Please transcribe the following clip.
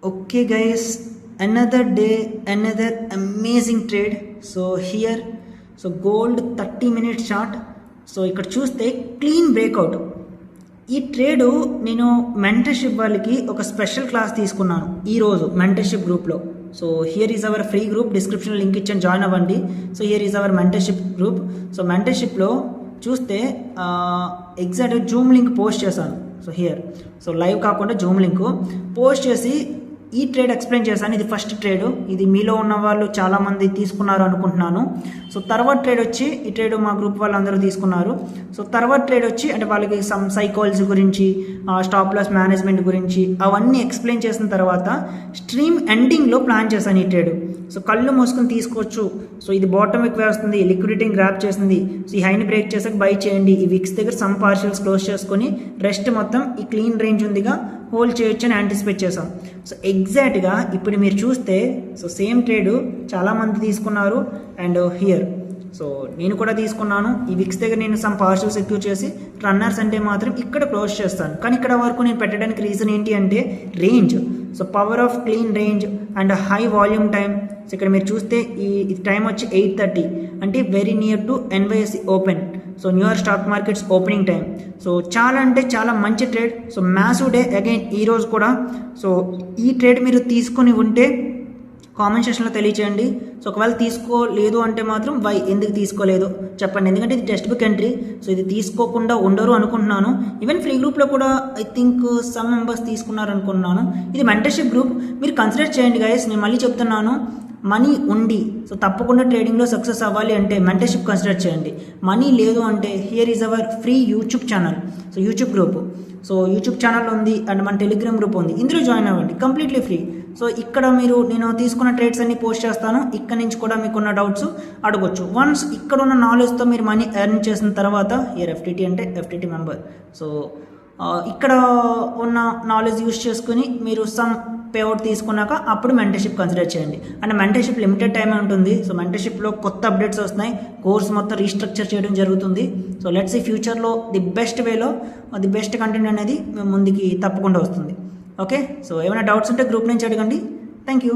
Okay, guys, another day, another amazing trade. So here, so gold 30-minute chart. So ఇక్కడ చూస్తే clean breakout. ఈ trade నేను mentorship వాళ్ళకి ఒక స్పెషల్ క్లాస్ తీసుకున్నాను ఈరోజు మెంటర్షిప్ గ్రూప్లో. So here is our free group, డిస్క్రిప్షన్లో లింక్ ఇచ్చాను, జాయిన్ అవ్వండి. So here is our mentorship group. So మెంటర్షిప్లో చూస్తే ఎగ్జాక్ట్ జూమ్ లింక్ పోస్ట్ చేశాను. సో హియర్, సో లైవ్ కాకుండా జూమ్ లింక్ పోస్ట్ చేసి ఈ ట్రేడ్ ఎక్స్ప్లెయిన్ చేశాను. ఇది ఫస్ట్ ట్రేడ్, ఇది మీలో ఉన్న వాళ్ళు చాలామంది తీసుకున్నారు అనుకుంటున్నాను. సో తర్వాత ట్రేడ్ వచ్చి ఈ ట్రేడ్ మా గ్రూప్ వాళ్ళందరూ తీసుకున్నారు. సో తర్వాత ట్రేడ్ వచ్చి అంటే వాళ్ళకి సమ్ సైకాలజీ గురించి, స్టాప్ లాస్ మేనేజ్మెంట్ గురించి అవన్నీ ఎక్స్ప్లెయిన్ చేసిన తర్వాత స్ట్రీమ్ ఎండింగ్లో ప్లాన్ చేశాను ఈ ట్రేడ్. సో కళ్ళు మూసుకొని తీసుకోవచ్చు. సో ఇది బాటమ్ ఎక్కువ వేస్తుంది, లిక్విడిటీని గ్రాప్ చేసింది. సో ఈ హైని బ్రేక్ చేసాక బై చేయండి. ఈ విక్స్ దగ్గర సమ్ పార్షియల్స్ క్లోజ్ చేసుకొని రెస్ట్ మొత్తం ఈ క్లీన్ రేంజ్ ఉందిగా హోల్డ్ చేయొచ్చు అని యాంటిసిపేట్ చేసాం. సో ఎగ్జాక్ట్గా ఇప్పుడు మీరు చూస్తే సో సేమ్ ట్రేడ్ చాలామంది తీసుకున్నారు. అండ్ హియర్ సో నేను కూడా తీసుకున్నాను. ఈ విక్స్ దగ్గర నేను సమ్ పార్షియల్ సెక్యూర్ చేసి రన్నర్స్ అంటే మాత్రం ఇక్కడ క్లోజ్ చేస్తాను. కానీ ఇక్కడ వరకు నేను పెట్టడానికి రీజన్ ఏంటి అంటే range. So power of clean range and high volume time. So ఇక్కడ మీరు చూస్తే ఈ టైం వచ్చి 8:30 అంటే very near to ఎన్వైఎస్సి open. So New York stock markets opening time. So చాలా అంటే చాలా మంచి trade. So massive day again ఈరోజు కూడా. సో ఈ ట్రేడ్ మీరు తీసుకొని ఉంటే కామెంట్ సెక్షన్లో తెలియచేయండి. సో ఒకవేళ తీసుకోలేదు అంటే మాత్రం వై, ఎందుకు తీసుకోలేదు చెప్పండి. ఎందుకంటే ఇది టెక్స్ట్ బుక్ ఎంట్రీ. సో ఇది తీసుకోకుండా ఉండరు అనుకుంటున్నాను. ఈవెన్ ఫ్రీ గ్రూప్లో కూడా ఐ థింక్ సమ్ మెంబర్స్ తీసుకున్నారు అనుకుంటున్నాను. ఇది మెంటర్షిప్ గ్రూప్, మీరు కన్సిడర్ చేయండి గైస్. నేను మళ్ళీ చెప్తున్నాను, మనీ ఉండి సో తప్పకుండా ట్రేడింగ్లో సక్సెస్ అవ్వాలి అంటే మెంటర్షిప్ కన్సిడర్ చేయండి. మనీ లేదు అంటే here is our free YouTube channel. So YouTube group, so YouTube channel ఉంది అండ్ మన టెలిగ్రామ్ గ్రూప్ ఉంది. ఇందులో జాయిన్ అవ్వండి, కంప్లీట్లీ ఫ్రీ. సో ఇక్కడ మీరు నేను తీసుకున్న ట్రేడ్స్ అన్ని పోస్ట్ చేస్తాను. ఇక్కడ నుంచి కూడా మీకున్న డౌట్స్ అడగొచ్చు. వన్స్ ఇక్కడ ఉన్న నాలెడ్జ్తో మీరు మనీ ఎర్న్ చేసిన తర్వాత హియర్ ఎఫ్టీటీ అంటే ఎఫ్టీటీ మెంబర్. సో ఇక్కడ ఉన్న నాలెడ్జ్ యూస్ చేసుకుని మీరు సమ్ పేఅవుట్ తీసుకున్నాక అప్పుడు మెంటర్షిప్ కన్సిడర్ చేయండి. అండ్ మెంటర్షిప్ లిమిటెడ్ టైం ఉంటుంది. సో మెంటర్షిప్లో కొత్త అప్డేట్స్ వస్తున్నాయి, కోర్స్ మొత్తం రీస్ట్రక్చర్ చేయడం జరుగుతుంది. సో లెట్స్ ఈ ఫ్యూచర్లో ది బెస్ట్ వేలో ది బెస్ట్ కంటెంట్ అనేది మేము ముందుకి తప్పకుండా వస్తుంది. ఓకే, సో ఏమైనా డౌట్స్ ఉంటే గ్రూప్ నుంచి అడగండి. Thank you.